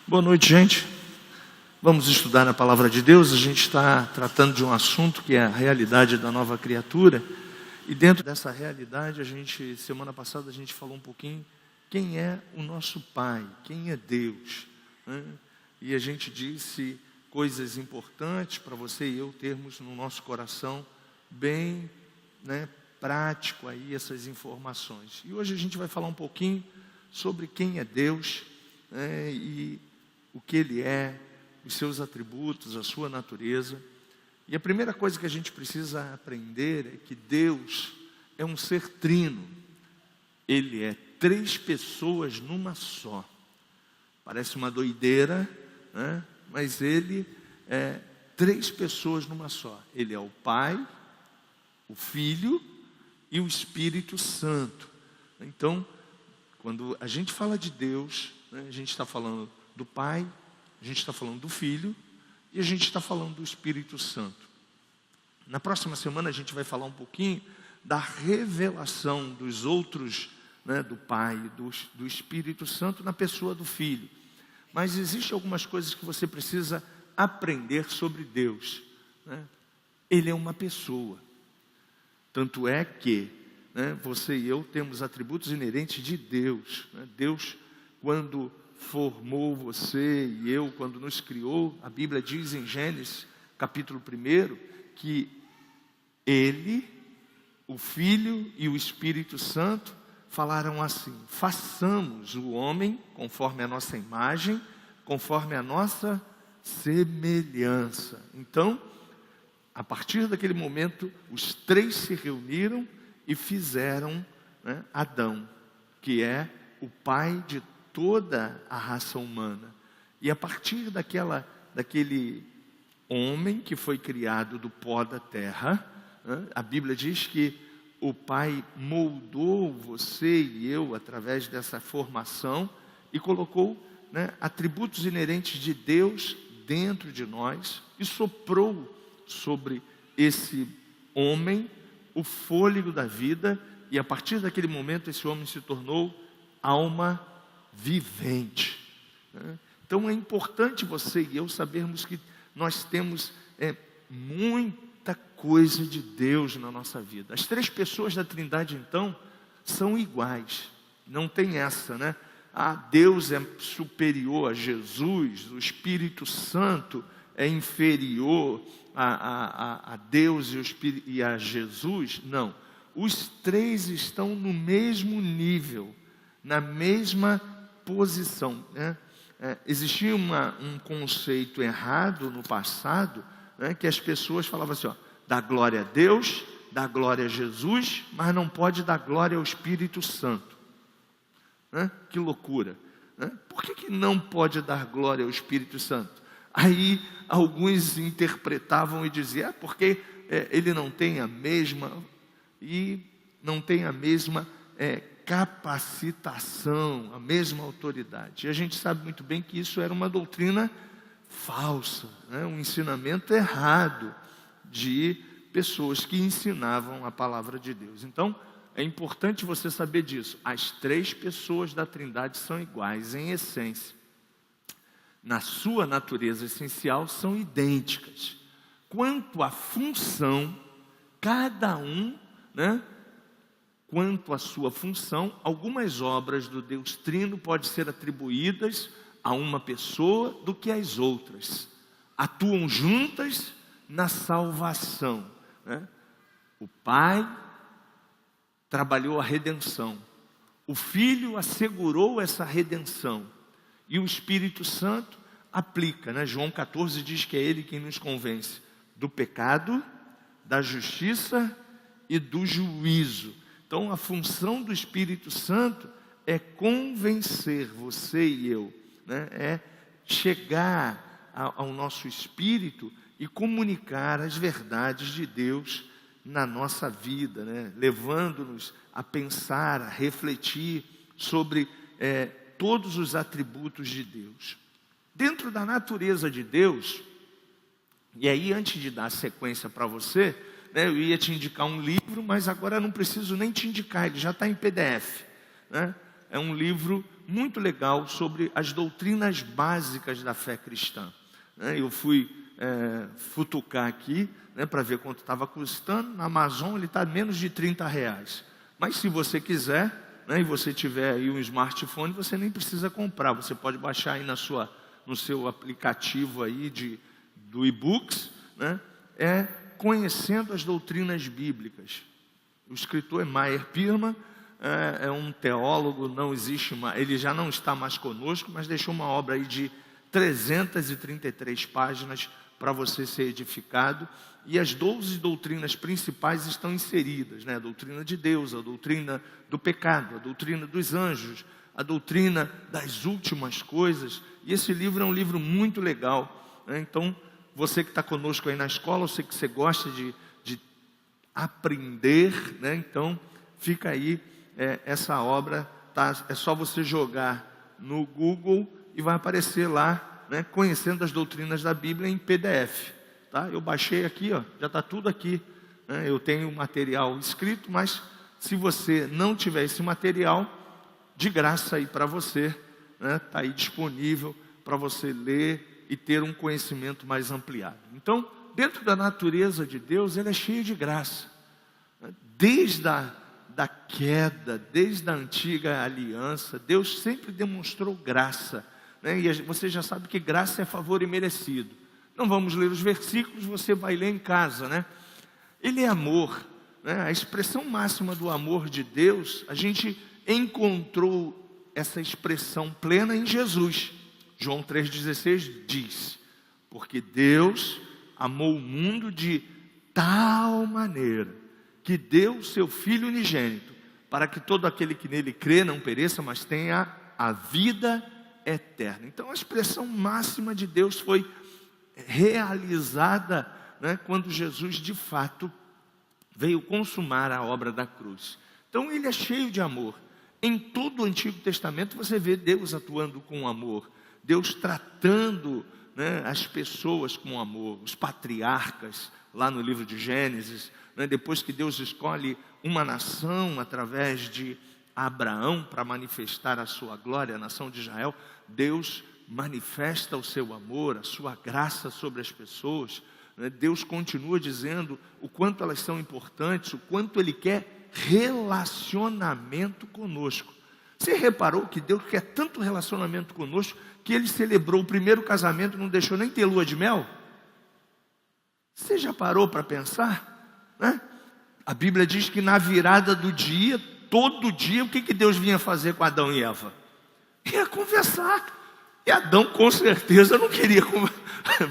Boa noite, gente. Vamos estudar a palavra de Deus. A gente está tratando de um assunto que é a realidade da nova criatura. E dentro dessa realidade, semana passada a gente falou um pouquinho quem é o nosso Pai, quem é Deus, né? E a gente disse coisas importantes para você e eu termos no nosso coração bem, prático aí essas informações. E hoje a gente vai falar um pouquinho sobre quem é Deus, e o que Ele é, os seus atributos, a sua natureza. E a primeira coisa que a gente precisa aprender é que Deus é um ser trino. Ele é 3 pessoas numa só. Parece uma doideira, né? Mas Ele é 3 pessoas numa só. Ele é o Pai, o Filho e o Espírito Santo. Então, quando a gente fala de Deus, a gente está falando do Pai, a gente está falando do Filho e a gente está falando do Espírito Santo. Na próxima semana a gente vai falar um pouquinho da revelação dos outros, do Pai e do Espírito Santo na pessoa do Filho. Mas existem algumas coisas que você precisa aprender sobre Deus, Ele é uma pessoa. Tanto é que você e eu temos atributos inerentes de Deus. Deus, quando formou você e eu, quando nos criou, a Bíblia diz em Gênesis, capítulo 1, que Ele, o Filho e o Espírito Santo falaram assim: façamos o homem conforme a nossa imagem, conforme a nossa semelhança. Então, a partir daquele momento, os 3 se reuniram e fizeram Adão, que é o pai de toda a raça humana. E a partir daquele homem que foi criado do pó da terra, a Bíblia diz que o Pai moldou você e eu através dessa formação e colocou atributos inerentes de Deus dentro de nós e soprou sobre esse homem o fôlego da vida, e a partir daquele momento esse homem se tornou alma vivente. Então é importante você e eu sabermos que nós temos muita coisa de Deus na nossa vida. As 3 pessoas da Trindade, então, são iguais. Não tem essa, Deus é superior a Jesus, o Espírito Santo é inferior a Deus e a Jesus. Não. Os 3 estão no mesmo nível, na mesma posição. Existia um conceito errado no passado, que as pessoas falavam assim: dá glória a Deus, dá glória a Jesus, mas não pode dar glória ao Espírito Santo. Que loucura! Por que não pode dar glória ao Espírito Santo? Aí alguns interpretavam e diziam: porque ele não tem a mesma capacitação, a mesma autoridade. E a gente sabe muito bem que isso era uma doutrina falsa, um ensinamento errado de pessoas que ensinavam a palavra de Deus. Então, é importante você saber disso. As 3 pessoas da Trindade são iguais em essência. Na sua natureza essencial são idênticas. Quanto à função, cada um, quanto à sua função, algumas obras do Deus Trino podem ser atribuídas a uma pessoa do que as outras. Atuam juntas na salvação. O Pai trabalhou a redenção. O Filho assegurou essa redenção. E o Espírito Santo aplica. João 14 diz que é Ele quem nos convence do pecado, da justiça e do juízo. Então, a função do Espírito Santo é convencer você e eu, é chegar ao nosso espírito e comunicar as verdades de Deus na nossa vida, levando-nos a pensar, a refletir sobre todos os atributos de Deus. Dentro da natureza de Deus, e aí antes de dar sequência para você, eu ia te indicar um livro, mas agora eu não preciso nem te indicar, ele já está em PDF. é um livro muito legal sobre as doutrinas básicas da fé cristã. Eu fui futucar aqui, para ver quanto estava custando. Na Amazon ele está menos de R$30. Mas se você quiser, e você tiver aí um smartphone, você nem precisa comprar. Você pode baixar aí no seu aplicativo aí do e-books, Conhecendo as Doutrinas Bíblicas. O escritor é Meyer Pirma, é um teólogo, não existe mais, ele já não está mais conosco, mas deixou uma obra aí de 333 páginas para você ser edificado. E as 12 doutrinas principais estão inseridas, a doutrina de Deus, a doutrina do pecado, a doutrina dos anjos, a doutrina das últimas coisas. E esse livro é um livro muito legal, Então, você que está conosco aí na escola, eu sei que você gosta de aprender, Então, fica aí, essa obra, é só você jogar no Google e vai aparecer lá, Conhecendo as Doutrinas da Bíblia em PDF. Tá? Eu baixei aqui, já está tudo aqui. Eu tenho material escrito, mas se você não tiver esse material, de graça aí para você, está aí disponível para você ler e ter um conhecimento mais ampliado. Então, dentro da natureza de Deus, ele é cheio de graça. Desde da queda, desde a antiga aliança, Deus sempre demonstrou graça. E você já sabe que graça é favor imerecido. Não vamos ler os versículos, você vai ler em casa, Ele é amor, A expressão máxima do amor de Deus, a gente encontrou essa expressão plena em Jesus. João 3,16 diz: porque Deus amou o mundo de tal maneira que deu o seu Filho unigênito, para que todo aquele que nele crê não pereça, mas tenha a vida eterna. Então a expressão máxima de Deus foi realizada, quando Jesus de fato veio consumar a obra da cruz. Então ele é cheio de amor. Em todo o Antigo Testamento você vê Deus atuando com amor, Deus tratando as pessoas com amor, os patriarcas, lá no livro de Gênesis, depois que Deus escolhe uma nação através de Abraão para manifestar a sua glória, a nação de Israel, Deus manifesta o seu amor, a sua graça sobre as pessoas. Deus continua dizendo o quanto elas são importantes, o quanto Ele quer relacionamento conosco. Você reparou que Deus quer tanto relacionamento conosco que Ele celebrou o primeiro casamento e não deixou nem ter lua de mel? Você já parou para pensar? A Bíblia diz que na virada do dia, todo dia, o que Deus vinha fazer com Adão e Eva? Ia conversar. E Adão com certeza não queria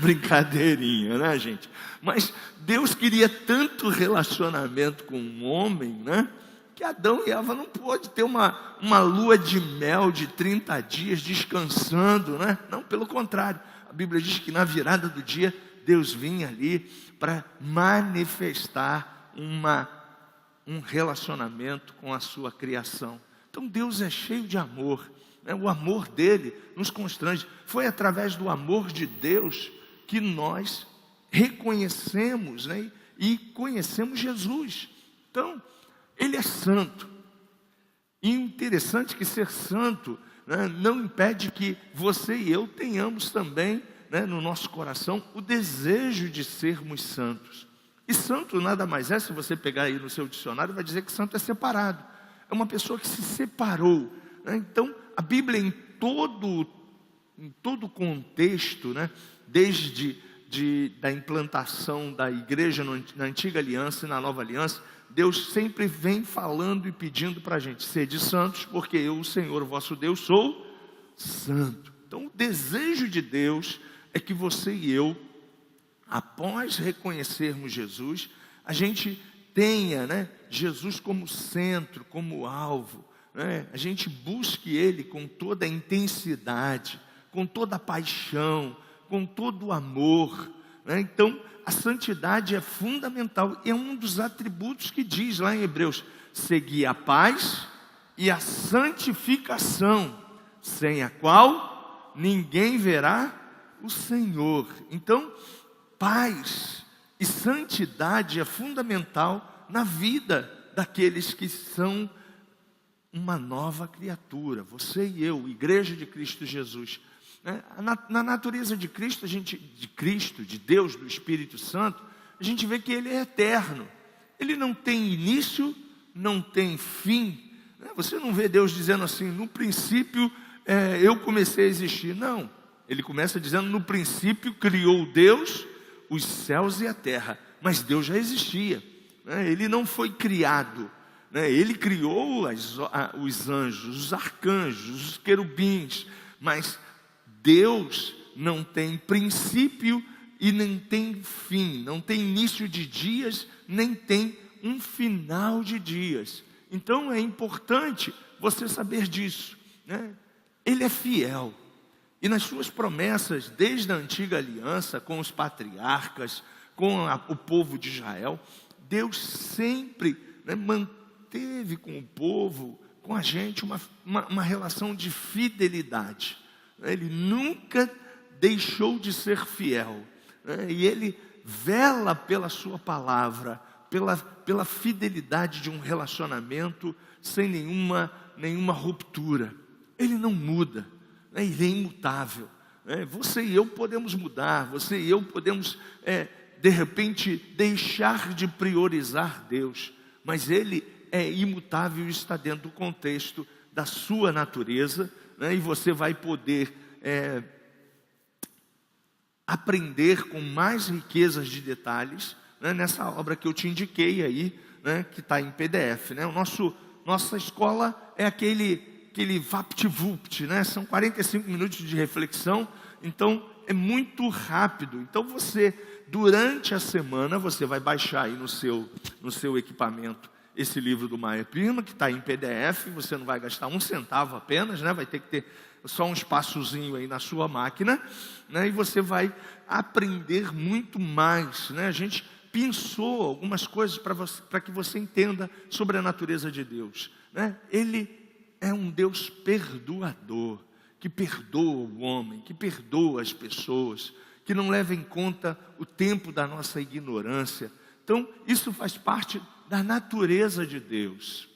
brincadeirinha, gente? Mas Deus queria tanto relacionamento com um homem, que Adão e Eva não pôde ter uma lua de mel de 30 dias descansando, Não, pelo contrário. A Bíblia diz que na virada do dia, Deus vinha ali para manifestar um relacionamento com a sua criação. Então Deus é cheio de amor. O amor dele nos constrange. Foi através do amor de Deus que nós reconhecemos, e conhecemos Jesus. Então, Ele é santo. E interessante que ser santo não impede que você e eu tenhamos também, no nosso coração, o desejo de sermos santos. E santo nada mais é, se você pegar aí no seu dicionário, vai dizer que santo é separado. É uma pessoa que se separou. Então, a Bíblia em todo o contexto, desde da implantação da igreja na antiga aliança e na nova aliança, Deus sempre vem falando e pedindo para a gente: sede santos, porque eu, o Senhor, o vosso Deus, sou santo. Então o desejo de Deus é que você e eu, após reconhecermos Jesus, a gente tenha Jesus como centro, como alvo, a gente busque Ele com toda a intensidade, com toda a paixão, com todo o amor. Então a santidade é fundamental, é um dos atributos que diz lá em Hebreus: segui a paz e a santificação, sem a qual ninguém verá o Senhor. Então paz e santidade é fundamental na vida daqueles que são uma nova criatura, você e eu, igreja de Cristo Jesus. Na natureza de Cristo, de Deus, do Espírito Santo, a gente vê que Ele é eterno. Ele não tem início, não tem fim. Você não vê Deus dizendo assim, no princípio eu comecei a existir. Não, Ele começa dizendo, no princípio criou Deus os céus e a terra. Mas Deus já existia, Ele não foi criado. Ele criou os anjos, os arcanjos, os querubins, mas Deus não tem princípio e nem tem fim, não tem início de dias, nem tem um final de dias. Então é importante você saber disso, Ele é fiel, e nas suas promessas, desde a antiga aliança, com os patriarcas, com o povo de Israel, Deus sempre manteve com o povo, com a gente, uma relação de fidelidade. Ele nunca deixou de ser fiel, e Ele vela pela sua palavra, pela fidelidade de um relacionamento sem nenhuma ruptura. Ele não muda, Ele é imutável. Você e eu podemos mudar, você e eu podemos de repente deixar de priorizar Deus, mas Ele é imutável e está dentro do contexto da sua natureza, e você vai poder aprender com mais riquezas de detalhes, nessa obra que eu te indiquei aí, que está em PDF. Nossa escola é aquele VaptVupt, são 45 minutos de reflexão, então é muito rápido. Então você, durante a semana, você vai baixar aí no seu equipamento esse livro do Meyer Pirma, que está em PDF, você não vai gastar um centavo apenas, vai ter que ter só um espaçozinho aí na sua máquina, e você vai aprender muito mais, A gente pensou algumas coisas para que você entenda sobre a natureza de Deus, Ele é um Deus perdoador, que perdoa o homem, que perdoa as pessoas, que não leva em conta o tempo da nossa ignorância. Então, isso faz parte da natureza de Deus.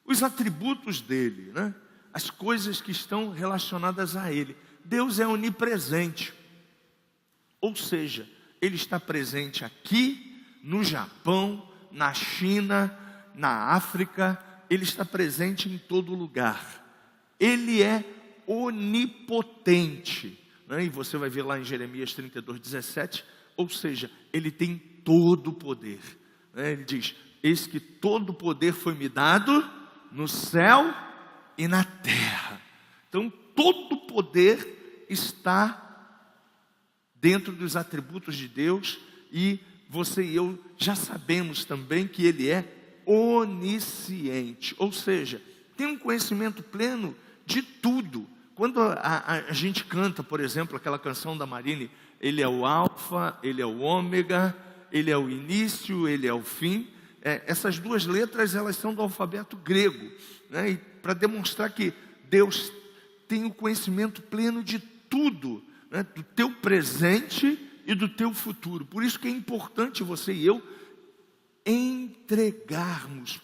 Os atributos dele, as coisas que estão relacionadas a Ele. Deus é onipresente, ou seja, Ele está presente aqui, no Japão, na China, na África, Ele está presente em todo lugar. Ele é onipotente, e você vai ver lá em Jeremias 32:17, ou seja, Ele tem todo o poder. Ele diz, eis que todo o poder foi me dado no céu e na terra. Então todo o poder está dentro dos atributos de Deus, e você e eu já sabemos também que Ele é onisciente, ou seja, tem um conhecimento pleno de tudo. Quando a gente canta, por exemplo, aquela canção da Marine, Ele é o alfa, Ele é o ômega, Ele é o início, Ele é o fim. Essas duas letras, elas são do alfabeto grego, e para demonstrar que Deus tem o conhecimento pleno de tudo, do teu presente e do teu futuro. Por isso que é importante você e eu entregarmos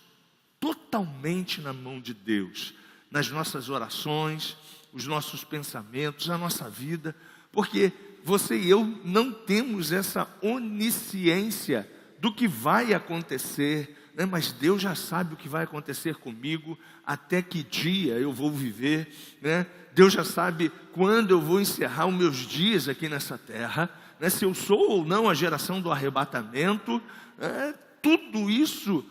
totalmente na mão de Deus, nas nossas orações, os nossos pensamentos, a nossa vida, porque você e eu não temos essa onisciência do que vai acontecer, mas Deus já sabe o que vai acontecer comigo, até que dia eu vou viver, Deus já sabe quando eu vou encerrar os meus dias aqui nessa terra, se eu sou ou não a geração do arrebatamento, tudo isso,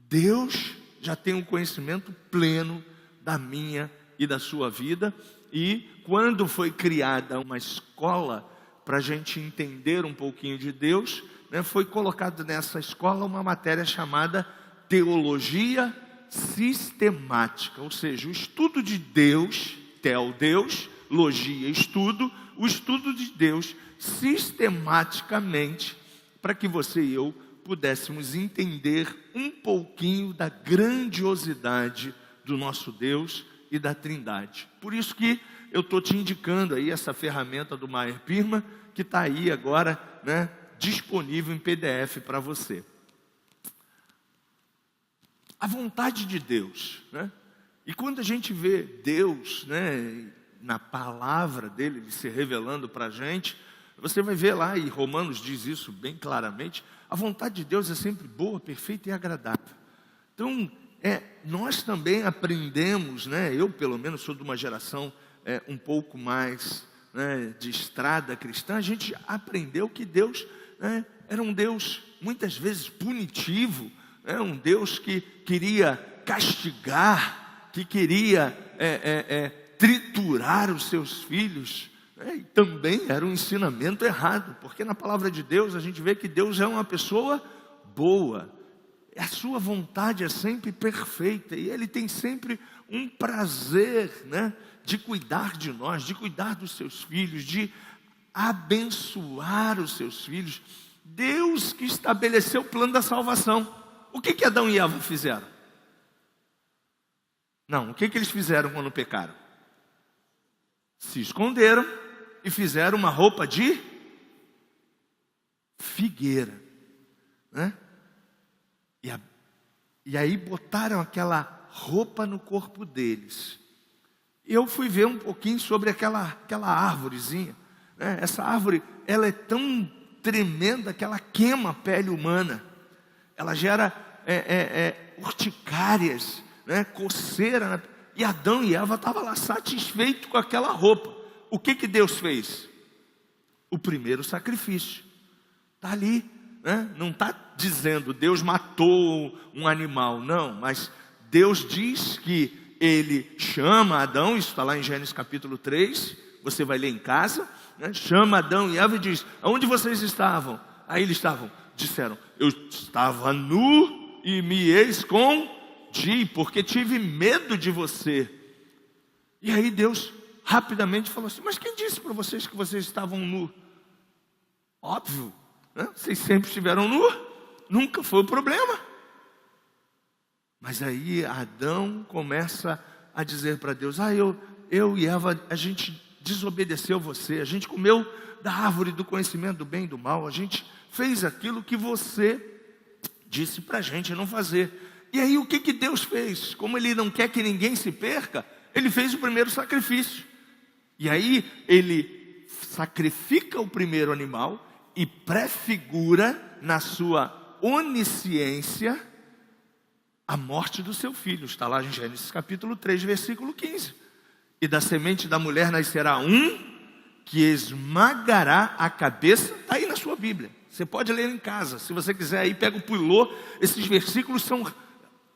Deus já tem um conhecimento pleno da minha e da sua vida. E quando foi criada uma escola para a gente entender um pouquinho de Deus, foi colocado nessa escola uma matéria chamada teologia sistemática, ou seja, o estudo de Deus, Deus, logia, estudo, o estudo de Deus sistematicamente, para que você e eu pudéssemos entender um pouquinho da grandiosidade do nosso Deus e da Trindade. Por isso que eu estou te indicando aí essa ferramenta do Meyer Pirma, que está aí agora, disponível em PDF para você. a vontade de Deus, né? E quando a gente vê Deus, né, na palavra dele, ele se revelando para a gente, você vai ver lá, e Romanos diz isso bem claramente, a vontade de Deus é sempre boa, perfeita e agradável. Então, nós também aprendemos, né, eu pelo menos sou de uma geração um pouco mais, né, de estrada cristã, a gente aprendeu que Deus, né, era um Deus muitas vezes punitivo, né, um Deus que queria castigar, que queria triturar os seus filhos, né, e também era um ensinamento errado, porque na palavra de Deus a gente vê que Deus é uma pessoa boa, a sua vontade é sempre perfeita, e Ele tem sempre um prazer, né, de cuidar de nós, de cuidar dos seus filhos, de abençoar os seus filhos. Deus que estabeleceu o plano da salvação. O que Adão e Eva fizeram? Não, o que eles fizeram quando pecaram? Se esconderam e fizeram uma roupa de figueira, né? E aí botaram aquela roupa no corpo deles. Eu fui ver um pouquinho sobre aquela árvorezinha, né? Essa árvore, ela é tão tremenda que ela queima a pele humana. Ela gera urticárias, né? Coceira. E Adão e Eva estavam lá satisfeitos com aquela roupa. O que Deus fez? O primeiro sacrifício. Está ali, né? Não está dizendo Deus matou um animal, não. Mas Deus diz que Ele chama Adão, isso está lá em Gênesis capítulo 3, você vai ler em casa, né? Chama Adão e Eva e diz: aonde vocês estavam? Aí eles disseram: eu estava nu e me escondi, porque tive medo de você. E aí Deus rapidamente falou assim: mas quem disse para vocês que vocês estavam nu? Óbvio, né? Vocês sempre estiveram nu, nunca foi o problema. Mas aí Adão começa a dizer para Deus: eu e Eva, a gente desobedeceu você, a gente comeu da árvore do conhecimento do bem e do mal, a gente fez aquilo que você disse para a gente não fazer. E aí o que Deus fez? Como Ele não quer que ninguém se perca, Ele fez o primeiro sacrifício. E aí Ele sacrifica o primeiro animal e prefigura na sua onisciência a morte do seu filho. Está lá em Gênesis capítulo 3, versículo 15. E da semente da mulher nascerá um que esmagará a cabeça. Está aí na sua Bíblia. Você pode ler em casa. Se você quiser aí, pega o pulô. Esses versículos são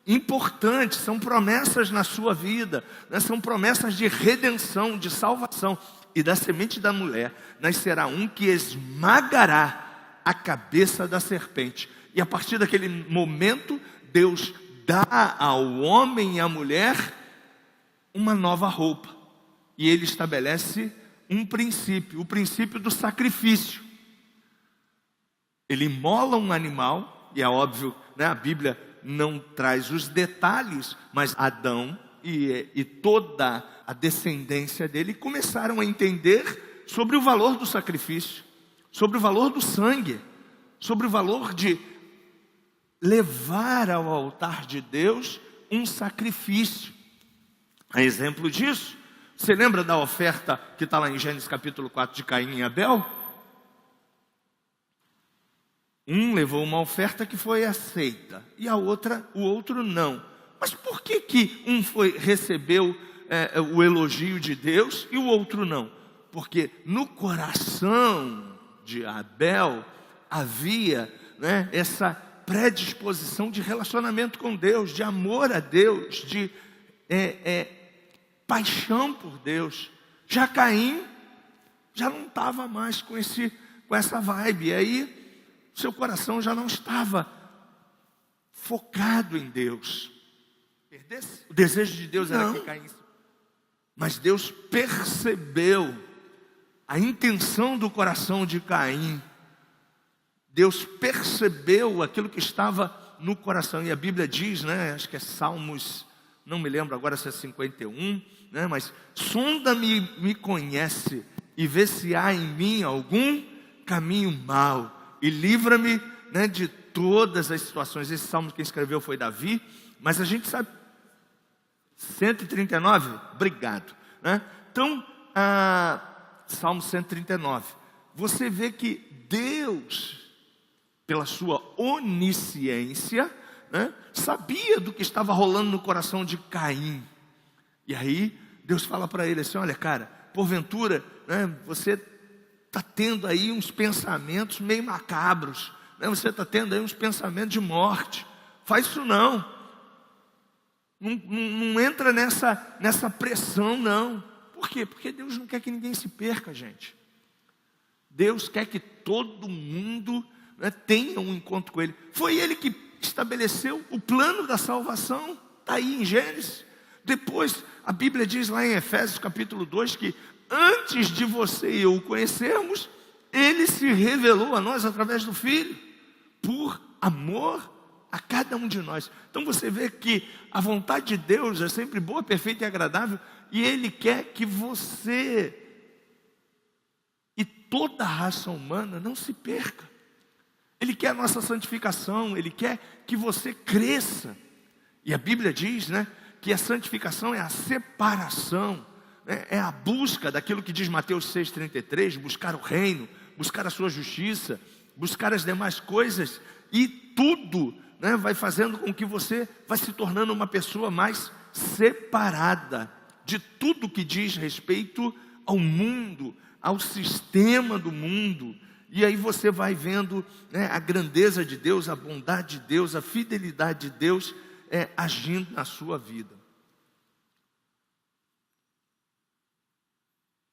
importantes, são promessas na sua vida, né? São promessas de redenção, de salvação. E da semente da mulher nascerá um que esmagará a cabeça da serpente. E a partir daquele momento, Deus dá ao homem e à mulher uma nova roupa. E Ele estabelece um princípio, o princípio do sacrifício. Ele imola um animal, e é óbvio, né, a Bíblia não traz os detalhes, mas Adão e toda a descendência dele começaram a entender sobre o valor do sacrifício, sobre o valor do sangue, sobre o valor de levar ao altar de Deus um sacrifício. A exemplo disso, você lembra da oferta que está lá em Gênesis capítulo 4 de Caim e Abel? Um levou uma oferta que foi aceita e o outro não. Mas por que um recebeu o elogio de Deus e o outro não? Porque no coração de Abel havia, né, essa predisposição de relacionamento com Deus, de amor a Deus, de paixão por Deus. Já Caim já não estava mais com essa vibe. E aí seu coração já não estava focado em Deus. O desejo de Deus era que Caim. Mas Deus percebeu a intenção do coração de Caim. Deus percebeu aquilo que estava no coração. E a Bíblia diz, né, acho que é Salmos, não me lembro agora se é 51, né, mas sonda-me, me conhece e vê se há em mim algum caminho mau e livra-me, né, de todas as situações. Esse salmo quem escreveu foi Davi, Mas a gente sabe, 139, obrigado, né? Então, Salmo 139, você vê que Deus, pela sua onisciência, né, sabia do que estava rolando no coração de Caim. E aí Deus fala para ele assim: olha, cara, porventura, né, você está tendo aí uns pensamentos meio macabros, né, você está tendo aí uns pensamentos de morte. Faz isso não. Não entra nessa pressão não. Por quê? Porque Deus não quer que ninguém se perca, gente. Deus quer que todo mundo, né, tenha um encontro com Ele. Foi Ele que estabeleceu o plano da salvação. Está aí em Gênesis. Depois a Bíblia diz lá em Efésios capítulo 2 que antes de você e eu o conhecermos, Ele se revelou a nós através do Filho, por amor a cada um de nós. Então você vê que a vontade de Deus é sempre boa, perfeita e agradável, e Ele quer que você e toda a raça humana não se perca. Ele quer a nossa santificação, Ele quer que você cresça. E a Bíblia diz, né, que a santificação é a separação, né, é a busca daquilo que diz Mateus 6,33, buscar o reino, buscar a sua justiça, buscar as demais coisas, e tudo, né, vai fazendo com que você vai se tornando uma pessoa mais separada de tudo que diz respeito ao mundo, ao sistema do mundo. E aí você vai vendo, né, a grandeza de Deus, a bondade de Deus, a fidelidade de Deus agindo na sua vida.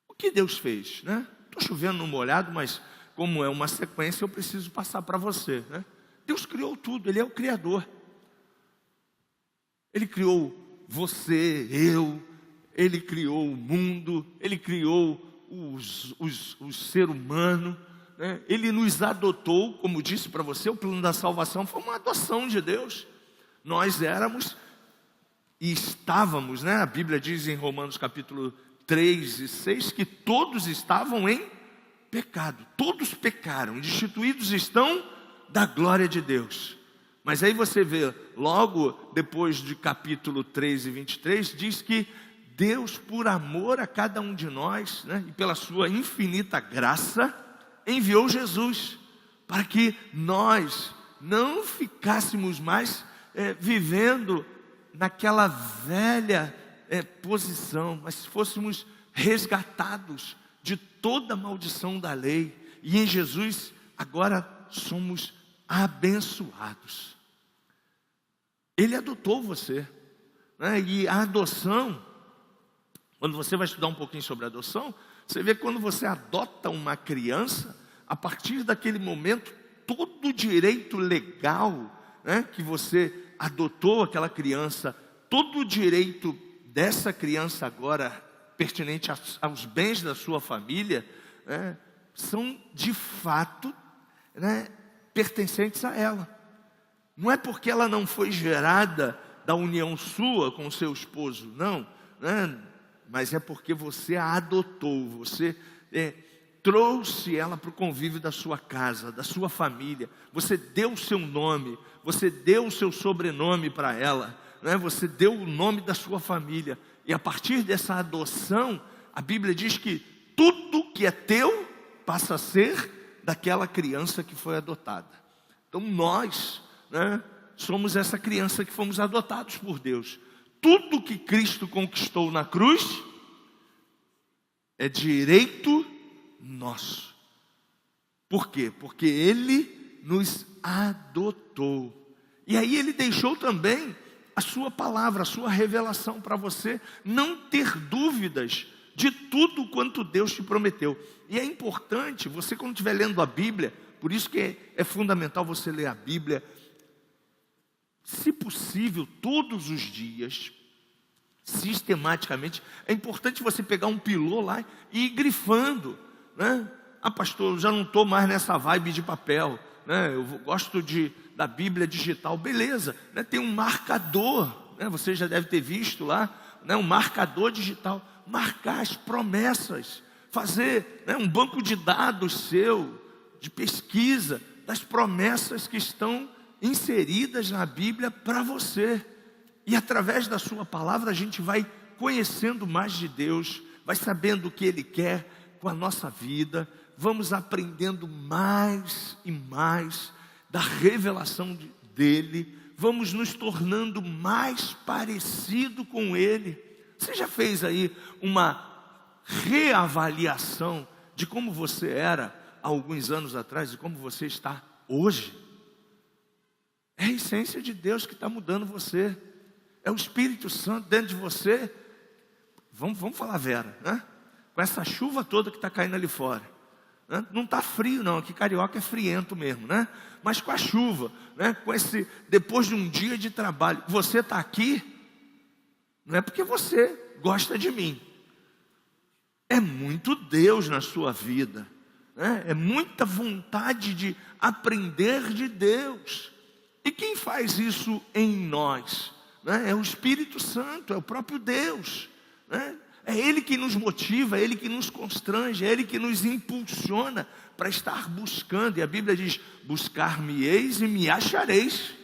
O que Deus fez, né? Estou chovendo no molhado, mas como é uma sequência, eu preciso passar para você, né? Deus criou tudo, Ele é o Criador. Ele criou você, eu, Ele criou o mundo, Ele criou o ser humano, né? Ele nos adotou, como disse para você, o plano da salvação foi uma adoção de Deus. Nós éramos e estávamos, né? A Bíblia diz em Romanos capítulo 3 e 6 que todos estavam em pecado, todos pecaram, destituídos estão da glória de Deus. Mas aí você vê, logo depois de capítulo 3 e 23, diz que Deus, por amor a cada um de nós, né, e pela sua infinita graça, enviou Jesus, para que nós não ficássemos mais vivendo naquela velha posição, mas fôssemos resgatados de toda a maldição da lei, e em Jesus agora somos abençoados. Ele adotou você, né? E a adoção, quando você vai estudar um pouquinho sobre adoção, você vê que quando você adota uma criança, a partir daquele momento, todo o direito legal, né, que você adotou aquela criança, todo o direito dessa criança agora pertinente aos bens da sua família, né, são de fato, né, pertencentes a ela. Não é porque ela não foi gerada da união sua com o seu esposo, não, né, mas é porque você a adotou, você trouxe ela para o convívio da sua casa, da sua família. Você deu o seu nome, você deu o seu sobrenome para ela, né? Você deu o nome da sua família. E a partir dessa adoção, a Bíblia diz que tudo que é teu passa a ser daquela criança que foi adotada. Então nós, né, somos essa criança que fomos adotados por Deus. Tudo que Cristo conquistou na cruz é direito nosso. Por quê? Porque Ele nos adotou. E aí Ele deixou também a sua palavra, a sua revelação para você não ter dúvidas de tudo quanto Deus te prometeu. E é importante, você quando estiver lendo a Bíblia, por isso que é fundamental você ler a Bíblia, se possível, todos os dias, sistematicamente. É importante você pegar um pilô lá e ir grifando, né? Ah, pastor, eu já não estou mais nessa vibe de papel, né? Eu gosto da Bíblia digital. Beleza, né? Tem um marcador, né? Você já deve ter visto lá, né? Um marcador digital, marcar as promessas, fazer, né, um banco de dados seu, de pesquisa, das promessas que estão inseridas na Bíblia para você. E através da sua palavra a gente vai conhecendo mais de Deus, vai sabendo o que Ele quer com a nossa vida, vamos aprendendo mais e mais da revelação dEle, vamos nos tornando mais parecido com Ele. Você já fez aí uma reavaliação de como você era há alguns anos atrás e como você está hoje? É a essência de Deus que está mudando você. É o Espírito Santo dentro de você. Vamos falar, Vera, né? Com essa chuva toda que está caindo ali fora, né? Não está frio não, aqui carioca é friento mesmo, né? Mas com a chuva, né? Depois de um dia de trabalho, você está aqui, não é porque você gosta de mim. É muito Deus na sua vida, né? É muita vontade de aprender de Deus. E quem faz isso em nós, né? É o Espírito Santo, é o próprio Deus, né? É Ele que nos motiva, é Ele que nos constrange, é Ele que nos impulsiona para estar buscando. E a Bíblia diz: buscar-me-eis e me achareis.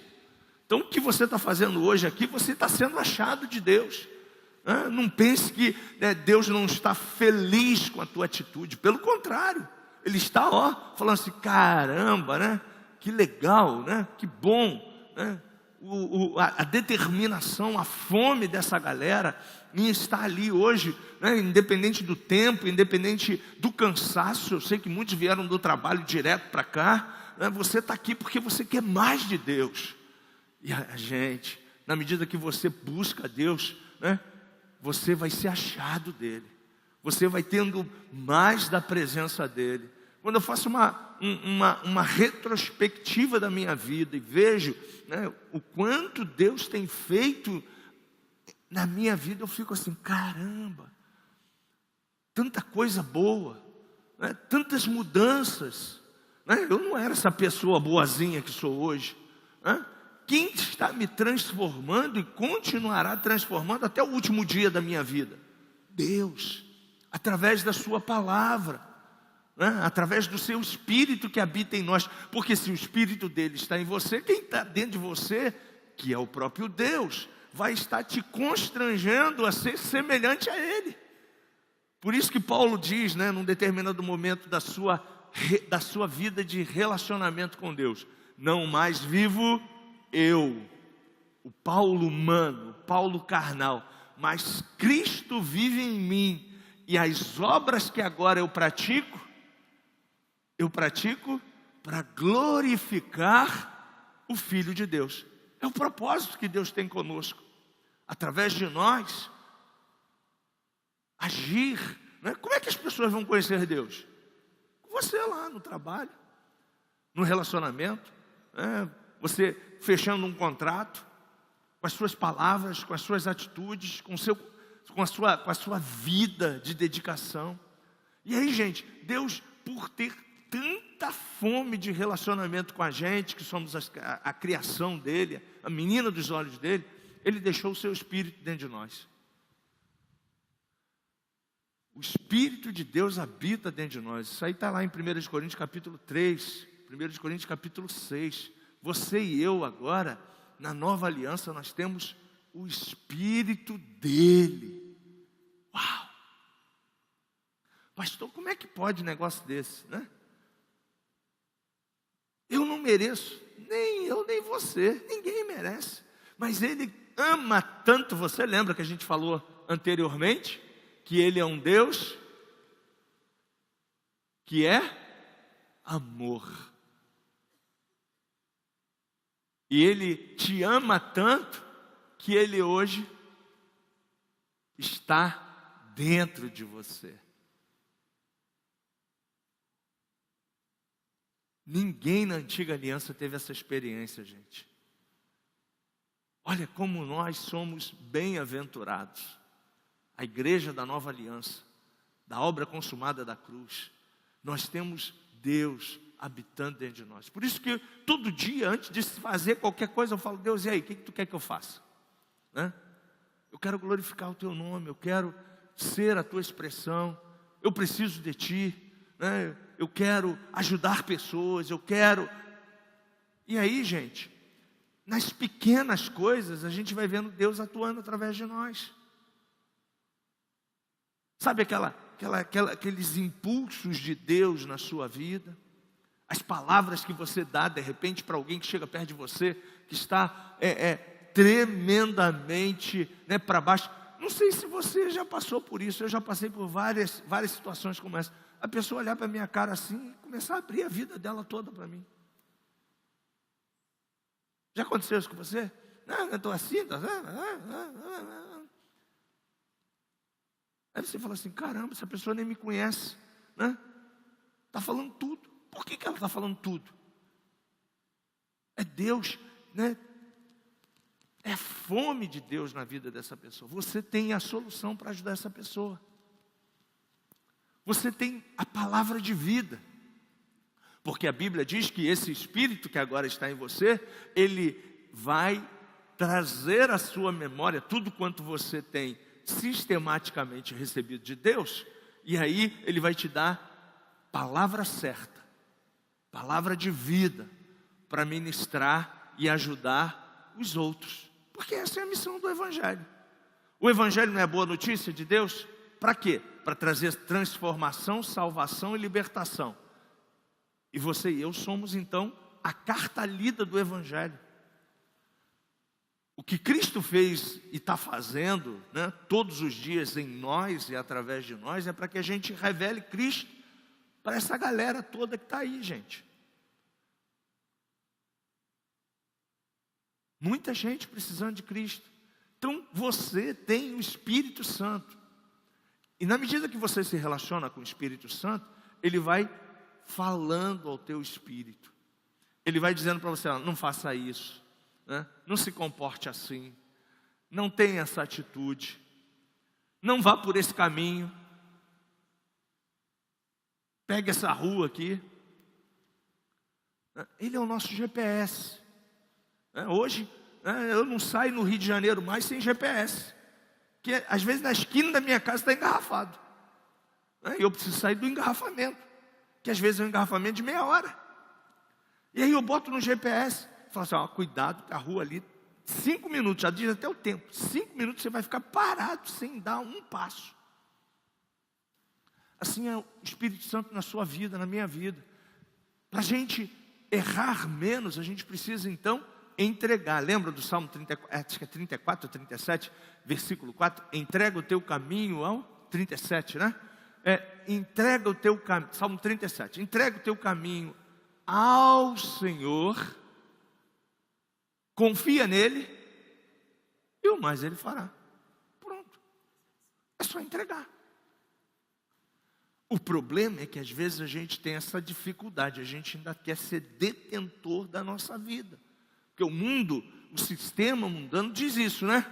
Então o que você está fazendo hoje aqui, você está sendo achado de Deus. Não pense que Deus não está feliz com a tua atitude. Pelo contrário, Ele está falando assim: caramba, né? Que legal, né? Que bom, né? A determinação, a fome dessa galera em estar ali hoje, né? Independente do tempo, independente do cansaço. Eu sei que muitos vieram do trabalho direto para cá, né? Você está aqui porque você quer mais de Deus. E a gente, na medida que você busca Deus, né? Você vai ser achado dEle, você vai tendo mais da presença dEle. Quando eu faço uma retrospectiva da minha vida e vejo, né, o quanto Deus tem feito na minha vida, eu fico assim: caramba, tanta coisa boa, né, tantas mudanças, né? Eu não era essa pessoa boazinha que sou hoje, né? Quem está me transformando e continuará transformando até o último dia da minha vida? Deus, através da sua palavra, né? Através do seu Espírito que habita em nós. Porque se o Espírito dele está em você, quem está dentro de você, que é o próprio Deus, vai estar te constrangendo a ser semelhante a Ele. Por isso que Paulo diz, né, num determinado momento da sua vida de relacionamento com Deus: não mais vivo eu, o Paulo humano, o Paulo carnal, mas Cristo vive em mim, e as obras que agora eu pratico para glorificar o Filho de Deus. É o propósito que Deus tem conosco, através de nós agir, né? Como é que as pessoas vão conhecer Deus? Com você lá no trabalho, no relacionamento, né? Você fechando um contrato, com as suas palavras, com as suas atitudes, com a sua vida de dedicação. E aí, gente, Deus, por ter tanta fome de relacionamento com a gente, que somos a criação dele, a menina dos olhos dele, Ele deixou o seu Espírito dentro de nós. O Espírito de Deus habita dentro de nós. Isso aí está lá em 1 Coríntios capítulo 3, 1 Coríntios capítulo 6. Você e eu agora, na nova aliança, nós temos o Espírito dele. Uau! Pastor, como é que pode um negócio desse, né? Eu não mereço, nem eu nem você, ninguém merece. Mas Ele ama tanto você. Lembra que a gente falou anteriormente que Ele é um Deus que é amor. E Ele te ama tanto que Ele hoje está dentro de você. Ninguém na antiga aliança teve essa experiência, gente. Olha como nós somos bem-aventurados. A igreja da nova aliança, da obra consumada da cruz. Nós temos Deus habitando dentro de nós. Por isso que todo dia, antes de fazer qualquer coisa, eu falo: Deus, e aí, o que tu quer que eu faça? Né? Eu quero glorificar o teu nome, eu quero ser a tua expressão, eu preciso de ti, né? Eu quero ajudar pessoas, eu quero. E aí, gente, nas pequenas coisas, a gente vai vendo Deus atuando através de nós. Sabe aqueles impulsos de Deus na sua vida? As palavras que você dá, de repente, para alguém que chega perto de você, que está tremendamente, né, para baixo. Não sei se você já passou por isso, eu já passei por várias situações como essa. A pessoa olhar para a minha cara assim e começar a abrir a vida dela toda para mim. Já aconteceu isso com você? Não, eu estou assim. Aí você fala assim, caramba, essa pessoa nem me conhece, né? Está falando tudo. Por que ela está falando tudo? É Deus, né? É fome de Deus na vida dessa pessoa. Você tem a solução para ajudar essa pessoa. Você tem a palavra de vida. Porque a Bíblia diz que esse Espírito que agora está em você, ele vai trazer à sua memória tudo quanto você tem sistematicamente recebido de Deus. E aí ele vai te dar palavra certa, palavra de vida, para ministrar e ajudar os outros. Porque essa é a missão do Evangelho. O Evangelho não é boa notícia de Deus? Para quê? Para trazer transformação, salvação e libertação. E você e eu somos então a carta lida do Evangelho. O que Cristo fez e está fazendo, né, todos os dias em nós e através de nós, é para que a gente revele Cristo para essa galera toda que está aí, gente. Muita gente precisando de Cristo. Então você tem o Espírito Santo. E na medida que você se relaciona com o Espírito Santo, ele vai falando ao teu espírito. Ele vai dizendo para você, não faça isso, né? Não se comporte assim, não tenha essa atitude, não vá por esse caminho, pegue essa rua aqui. Ele é o nosso GPS. Hoje, eu não saio no Rio de Janeiro mais sem GPS, porque às vezes na esquina da minha casa está engarrafado, e eu preciso sair do engarrafamento, que às vezes é um engarrafamento de meia hora. E aí eu boto no GPS, falo assim, cuidado que a rua ali, 5 minutos, já diz até o tempo, 5 minutos você vai ficar parado sem dar um passo. Assim é o Espírito Santo na sua vida, na minha vida. Para a gente errar menos, a gente precisa então entregar. Lembra do Salmo 34, 37, versículo 4? Entrega o teu caminho ao 37, né? Entrega o teu caminho, Salmo 37, entrega o teu caminho ao Senhor, confia nele, e o mais ele fará. Pronto, é só entregar. O problema é que às vezes a gente tem essa dificuldade, a gente ainda quer ser detentor da nossa vida, porque o mundo, o sistema mundano diz isso, né?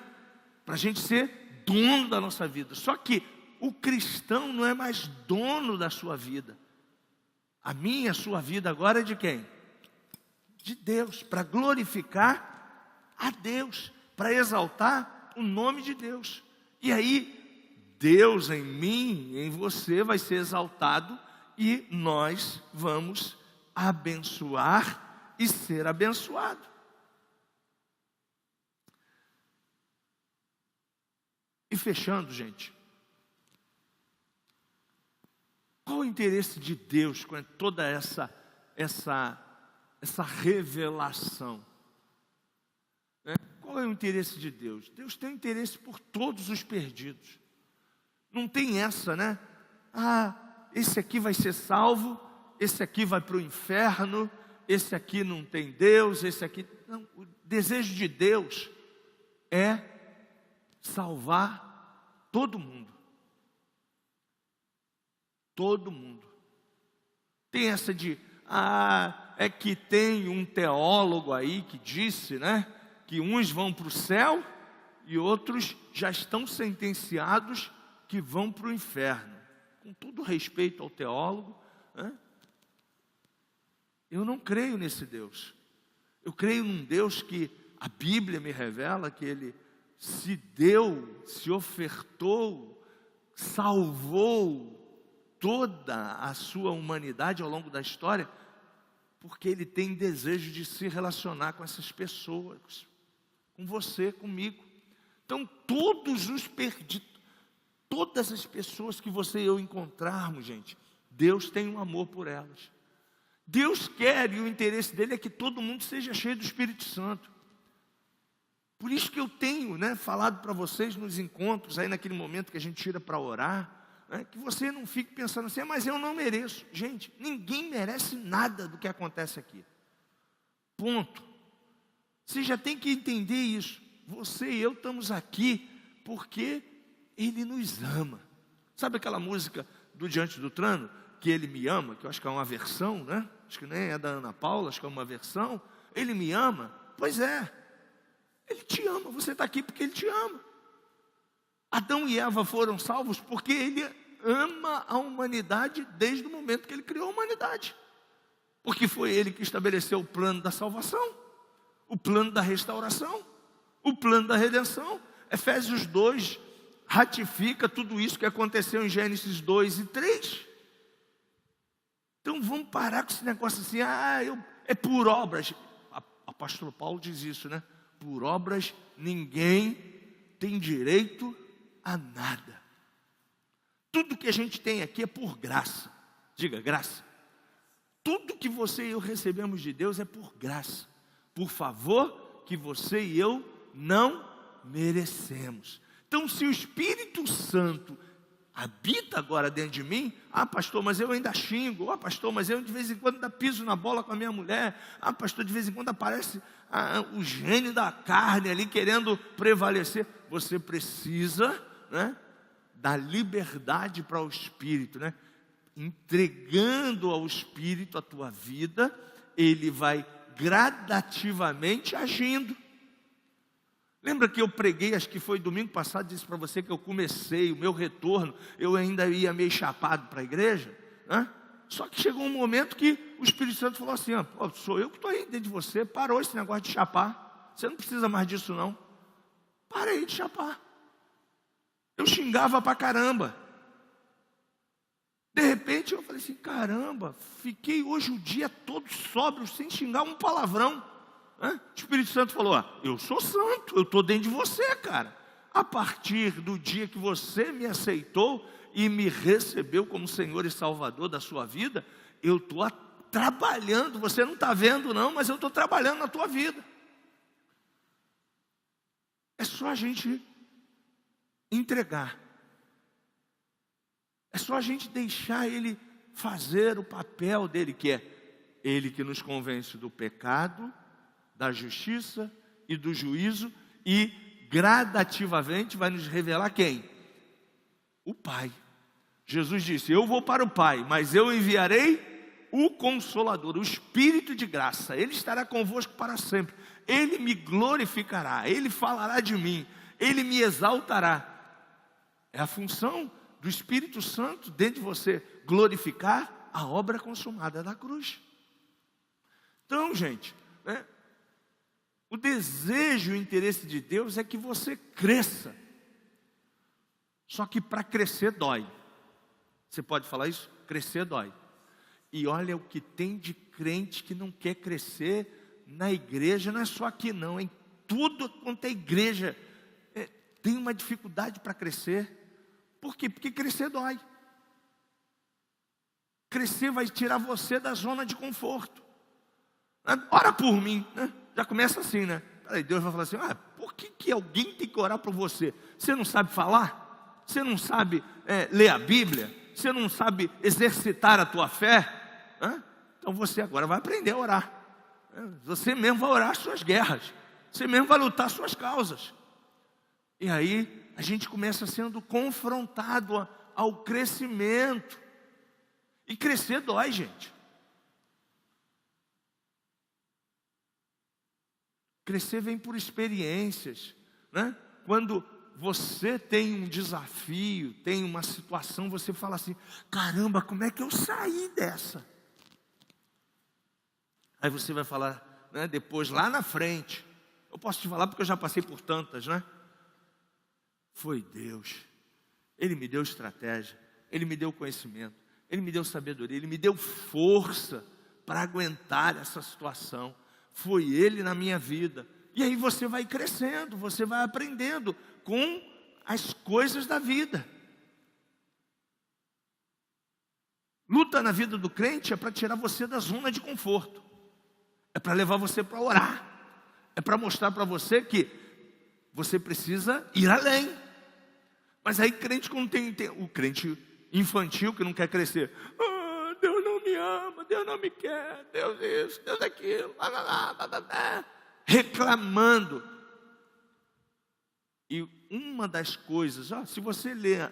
Para a gente ser dono da nossa vida. Só que o cristão não é mais dono da sua vida. A minha, a sua vida agora é de quem? De Deus, para glorificar a Deus, para exaltar o nome de Deus. E aí, Deus em mim, em você vai ser exaltado e nós vamos abençoar e ser abençoado. E fechando, gente, qual o interesse de Deus com toda essa revelação? Qual é o interesse de Deus? Deus tem interesse por todos os perdidos. Não tem essa, né? Esse aqui vai ser salvo, esse aqui vai para o inferno, esse aqui não tem Deus, esse aqui... Não, o desejo de Deus é salvar todo mundo. Todo mundo. Tem essa de, é que tem um teólogo aí que disse, né, que uns vão para o céu e outros já estão sentenciados que vão para o inferno. Com todo respeito ao teólogo, né, eu não creio nesse Deus. Eu creio num Deus que a Bíblia me revela que Ele se deu, se ofertou, salvou toda a sua humanidade ao longo da história porque Ele tem desejo de se relacionar com essas pessoas, com você, comigo. Então, todos os perdidos, todas as pessoas que você e eu encontrarmos, gente, Deus tem um amor por elas. Deus quer, e o interesse dele é que todo mundo seja cheio do Espírito Santo. Por isso que eu tenho, falado para vocês nos encontros, aí naquele momento que a gente tira para orar, que você não fique pensando assim, mas eu não mereço. Gente, ninguém merece nada do que acontece aqui. Ponto. Você já tem que entender isso. Você e eu estamos aqui porque Ele nos ama. Sabe aquela música do Diante do Trono, que Ele me ama, que eu acho que é uma versão, acho que nem é da Ana Paula, acho que é uma versão. Ele me ama? Pois é. Ele te ama, você está aqui porque Ele te ama. Adão e Eva foram salvos porque Ele ama a humanidade desde o momento que Ele criou a humanidade. Porque foi Ele que estabeleceu o plano da salvação, o plano da restauração, o plano da redenção. Efésios 2 ratifica tudo isso que aconteceu em Gênesis 2 e 3. Então vamos parar com esse negócio assim, é por obras. O apóstolo Paulo diz isso, Por obras ninguém tem direito a nada. Tudo que a gente tem aqui é por graça. Diga, graça. Tudo que você e eu recebemos de Deus é por graça, por favor que você e eu não merecemos. Então, se o Espírito Santo habita agora dentro de mim, pastor, mas eu ainda xingo, pastor, mas eu de vez em quando ainda piso na bola com a minha mulher, pastor, de vez em quando aparece o gênio da carne ali querendo prevalecer. Você precisa, dar liberdade para o Espírito, entregando ao Espírito a tua vida, Ele vai gradativamente agindo. Lembra que eu preguei, acho que foi domingo passado, disse para você que eu comecei o meu retorno, eu ainda ia meio chapado para a igreja, Só que chegou um momento que o Espírito Santo falou assim, sou eu que estou aí dentro de você, parou esse negócio de chapar, você não precisa mais disso não, parei de chapar. Eu xingava pra caramba. De repente eu falei assim, caramba, fiquei hoje o dia todo sóbrio, sem xingar um palavrão. O Espírito Santo falou, eu sou santo, eu estou dentro de você, cara. A partir do dia que você me aceitou e me recebeu como Senhor e Salvador da sua vida, eu estou trabalhando, você não está vendo não, mas eu estou trabalhando na tua vida. É só a gente entregar. É só a gente deixar Ele fazer o papel dele, que é Ele que nos convence do pecado, da justiça e do juízo, e gradativamente vai nos revelar quem? O Pai. Jesus disse, eu vou para o Pai, mas eu enviarei o Consolador, o Espírito de graça, Ele estará convosco para sempre, Ele me glorificará, Ele falará de mim, Ele me exaltará. É a função do Espírito Santo dentro de você, glorificar a obra consumada da cruz. Então, gente, o desejo e o interesse de Deus é que você cresça. Só que para crescer dói. Você pode falar isso? Crescer dói. E olha o que tem de crente que não quer crescer na igreja, não é só aqui não, em tudo quanto é igreja, tem uma dificuldade para crescer. Por quê? Porque crescer dói. Crescer vai tirar você da zona de conforto. Ora por mim, Já começa assim, Aí Deus vai falar assim, por que alguém tem que orar por você? Você não sabe falar? Você não sabe ler a Bíblia? Você não sabe exercitar a tua fé? Então você agora vai aprender a orar. Você mesmo vai orar as suas guerras. Você mesmo vai lutar as suas causas. E aí a gente começa sendo confrontado ao crescimento. E crescer dói, gente. Crescer vem por experiências, Quando você tem um desafio, tem uma situação, você fala assim, caramba, como é que eu saí dessa? Aí você vai falar, depois lá na frente, eu posso te falar porque eu já passei por tantas, Foi Deus, Ele me deu estratégia, Ele me deu conhecimento, Ele me deu sabedoria, Ele me deu força para aguentar essa situação. Foi Ele na minha vida. E aí você vai crescendo, você vai aprendendo com as coisas da vida. Luta na vida do crente é para tirar você da zona de conforto. É para levar você para orar. É para mostrar para você que você precisa ir além. Mas aí crente quando tem o crente infantil que não quer crescer. Ah, Deus não me ama, Deus não me quer, Deus isso, Deus aquilo. Reclamando. E uma das coisas, se você ler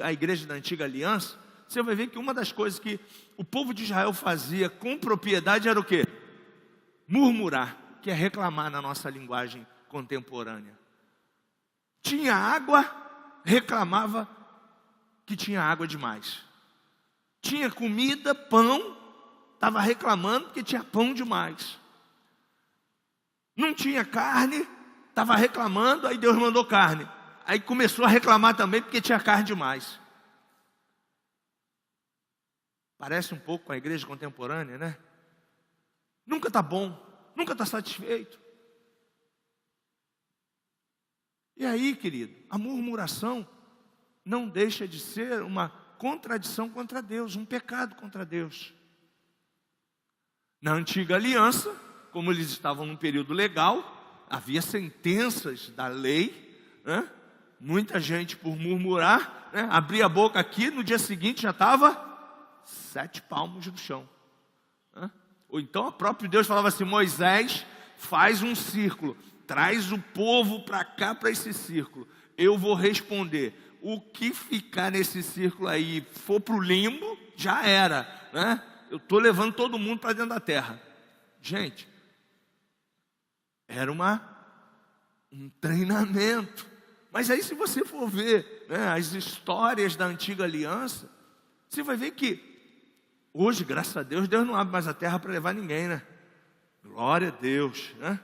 a igreja da antiga aliança, você vai ver que uma das coisas que o povo de Israel fazia com propriedade era o quê? Murmurar, que é reclamar na nossa linguagem contemporânea. Tinha água, reclamava que tinha água demais. Tinha comida, pão, estava reclamando que tinha pão demais. Não tinha carne, estava reclamando, aí Deus mandou carne. Aí começou a reclamar também porque tinha carne demais. Parece um pouco com a igreja contemporânea, né? Nunca está bom, nunca está satisfeito. E aí, querido, a murmuração não deixa de ser uma contradição contra Deus, um pecado contra Deus. Na antiga aliança, como eles estavam num período legal, havia sentenças da lei, né? Muita gente por murmurar, né? Abria a boca aqui, no dia seguinte já estava 7 palmos no chão, né? Ou então o próprio Deus falava assim: Moisés, faz um círculo, traz o povo para cá, para esse círculo, eu vou responder. O que ficar nesse círculo aí for para o limbo, já era, né? Eu estou levando todo mundo para dentro da terra. Gente, era um treinamento. Mas aí se você for ver, né, as histórias da antiga aliança, você vai ver que hoje, graças a Deus, Deus não abre mais a terra para levar ninguém, né? Glória a Deus, né?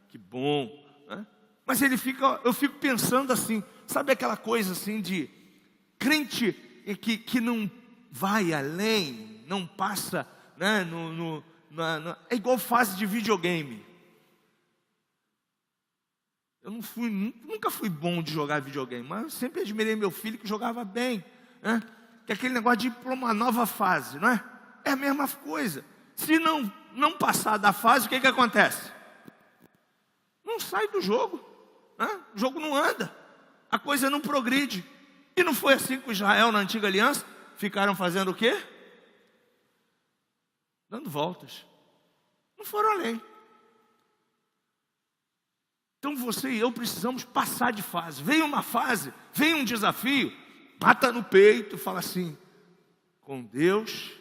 Que bom, né? Mas eu fico pensando assim, sabe aquela coisa assim de crente que não vai além, não passa, né, é igual fase de videogame. Eu nunca fui bom de jogar videogame, mas eu sempre admirei meu filho que jogava bem, né? Que é aquele negócio de ir para uma nova fase, não é? É a mesma coisa. Se não passar da fase, o que acontece? Não sai do jogo, né? O jogo não anda, a coisa não progride. E não foi assim com Israel na antiga aliança? Ficaram fazendo o quê? Dando voltas. Não foram além. Então você e eu precisamos passar de fase. Vem uma fase, vem um desafio, bata no peito e fala assim: com Deus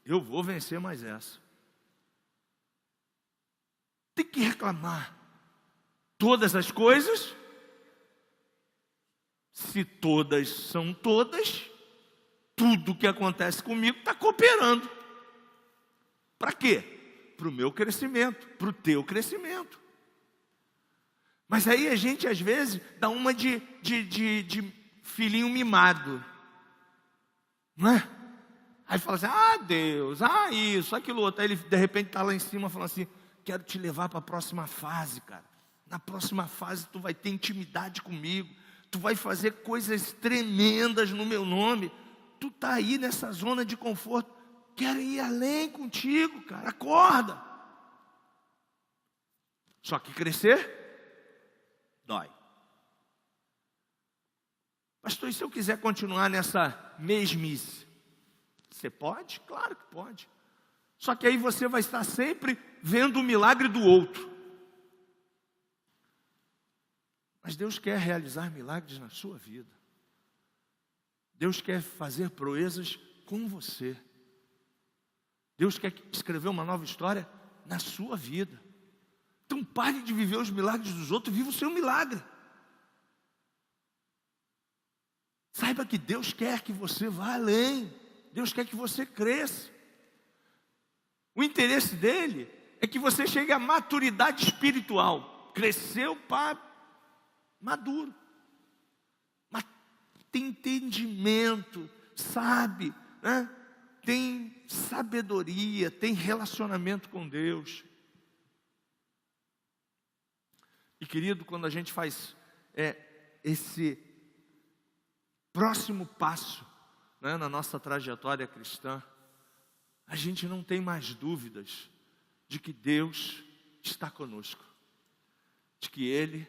eu vou vencer mais essa. Tem que reclamar todas as coisas. Se todas são todas, tudo que acontece comigo está cooperando. Para quê? Para o meu crescimento, para o teu crescimento. Mas aí a gente às vezes dá uma de filhinho mimado, não é? Aí fala assim: ah, Deus, isso, aquilo outro. Aí ele de repente está lá em cima falando assim: quero te levar para a próxima fase, cara. Na próxima fase tu vai ter intimidade comigo, tu vai fazer coisas tremendas no meu nome. Tu está aí nessa zona de conforto, quero ir além contigo, cara, acorda. Só que crescer dói. Pastor, e se eu quiser continuar nessa mesmice? Você pode? Claro que pode. Só que aí você vai estar sempre vendo o milagre do outro. Mas Deus quer realizar milagres na sua vida. Deus quer fazer proezas com você. Deus quer escrever uma nova história na sua vida. Então pare de viver os milagres dos outros e viva o seu milagre. Saiba que Deus quer que você vá além. Deus quer que você cresça. O interesse dele é que você chegue à maturidade espiritual. Cresceu para maduro. Mas tem entendimento, sabe, né? tem sabedoria, tem relacionamento com Deus. E querido, quando a gente faz esse próximo passo, né, na nossa trajetória cristã, a gente não tem mais dúvidas de que Deus está conosco, de que Ele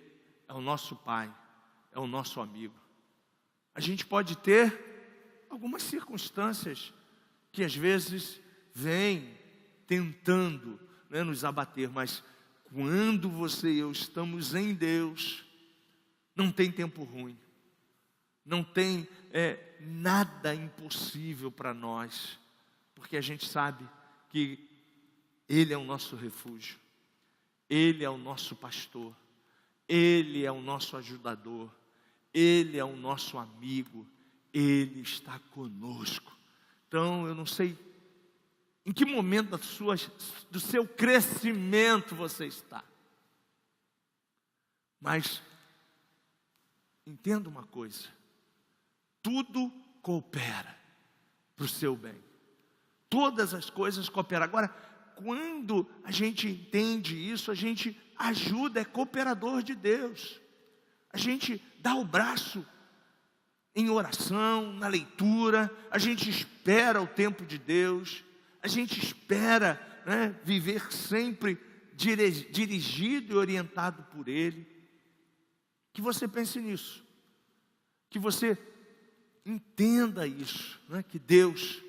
é o nosso Pai, é o nosso amigo. A gente pode ter algumas circunstâncias que às vezes vêm tentando, né, nos abater, mas quando você e eu estamos em Deus, não tem tempo ruim, não tem nada impossível para nós, porque a gente sabe que Ele é o nosso refúgio, Ele é o nosso pastor, Ele é o nosso ajudador, Ele é o nosso amigo, Ele está conosco. Então eu não sei em que momento do seu crescimento você está, mas entenda uma coisa: tudo coopera para o seu bem, todas as coisas cooperam. Agora, quando a gente entende isso, a gente ajuda, é cooperador de Deus. A gente dá o braço em oração, na leitura, a gente espera o tempo de Deus, a gente espera, né, viver sempre dirigido e orientado por Ele. Que você pense nisso, que você entenda isso, né, que Deus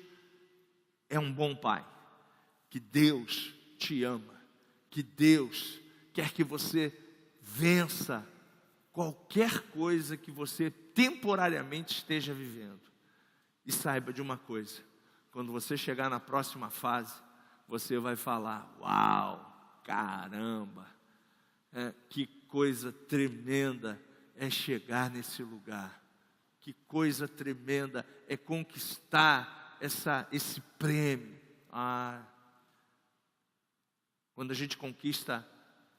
é um bom Pai, que Deus te ama, que Deus quer que você vença qualquer coisa que você temporariamente esteja vivendo. E saiba de uma coisa: quando você chegar na próxima fase, você vai falar: uau, caramba, que coisa tremenda é chegar nesse lugar, que coisa tremenda é conquistar esse prêmio. Quando a gente conquista,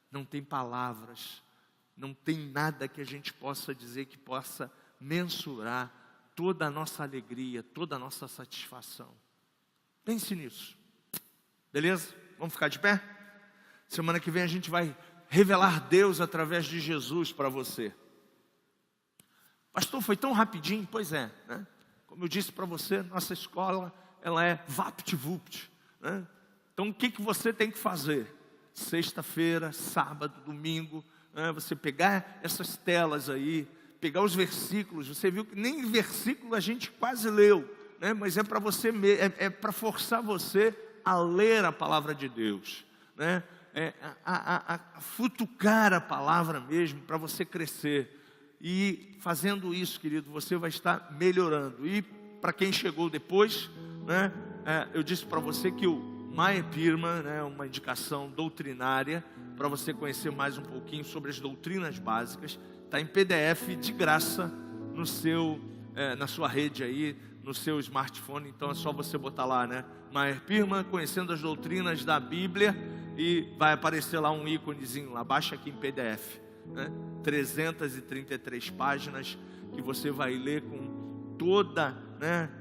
não tem palavras, não tem nada que a gente possa dizer que possa mensurar toda a nossa alegria, toda a nossa satisfação. Pense nisso, beleza? Vamos ficar de pé? Semana que vem a gente vai revelar Deus através de Jesus para você. Pastor, foi tão rapidinho? Pois é, né? Como eu disse para você, nossa escola, ela é vapt-vupt, né? Então o que você tem que fazer? Sexta-feira, sábado, domingo, né? Você pegar essas telas aí, pegar os versículos. Você viu que nem versículo a gente quase leu, né? Mas é para você, é para forçar você a ler a palavra de Deus, né? A futucar a palavra mesmo, para você crescer. E fazendo isso, querido, você vai estar melhorando. E para quem chegou depois, né, eu disse para você que o Meyer Pearman, né, uma indicação doutrinária para você conhecer mais um pouquinho sobre as doutrinas básicas, está em PDF de graça no seu, na sua rede aí, no seu smartphone. Então é só você botar lá, né, Meyer Pearman, conhecendo as doutrinas da Bíblia, e vai aparecer lá um íconezinho lá. Baixa aqui em PDF, né, 333 páginas que você vai ler com toda, né?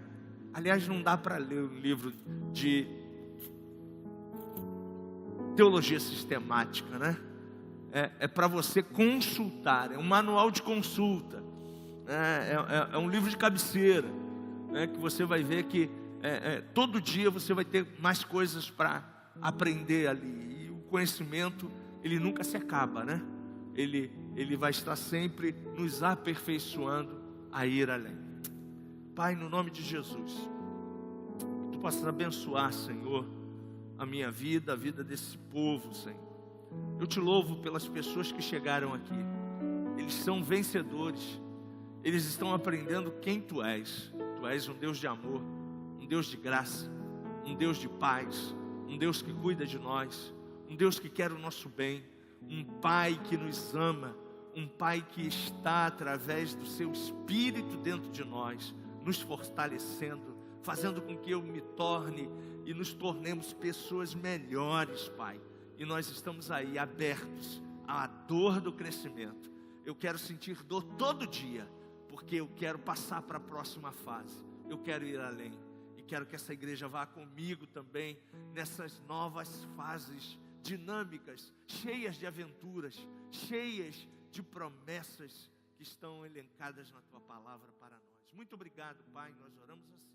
Aliás, não dá para ler um livro de teologia sistemática, né? É para você consultar, é um manual de consulta, é um livro de cabeceira, né? Que você vai ver que todo dia você vai ter mais coisas para aprender ali, e o conhecimento, ele nunca se acaba, né? Ele vai estar sempre nos aperfeiçoando a ir além. Pai, no nome de Jesus, que Tu possas abençoar, Senhor, a minha vida, a vida desse povo, Senhor. Eu Te louvo pelas pessoas que chegaram aqui. Eles são vencedores. Eles estão aprendendo quem Tu és. Tu és um Deus de amor, um Deus de graça, um Deus de paz, um Deus que cuida de nós, um Deus que quer o nosso bem, um Pai que nos ama, um Pai que está através do Seu Espírito dentro de nós, nos fortalecendo, fazendo com que eu me torne e nos tornemos pessoas melhores, Pai. E nós estamos aí abertos à dor do crescimento. Eu quero sentir dor todo dia, porque eu quero passar para a próxima fase. Eu quero ir além. E quero que essa igreja vá comigo também nessas novas fases dinâmicas, cheias de aventuras, cheias de promessas que estão elencadas na tua palavra para nós. Muito obrigado, Pai, nós oramos assim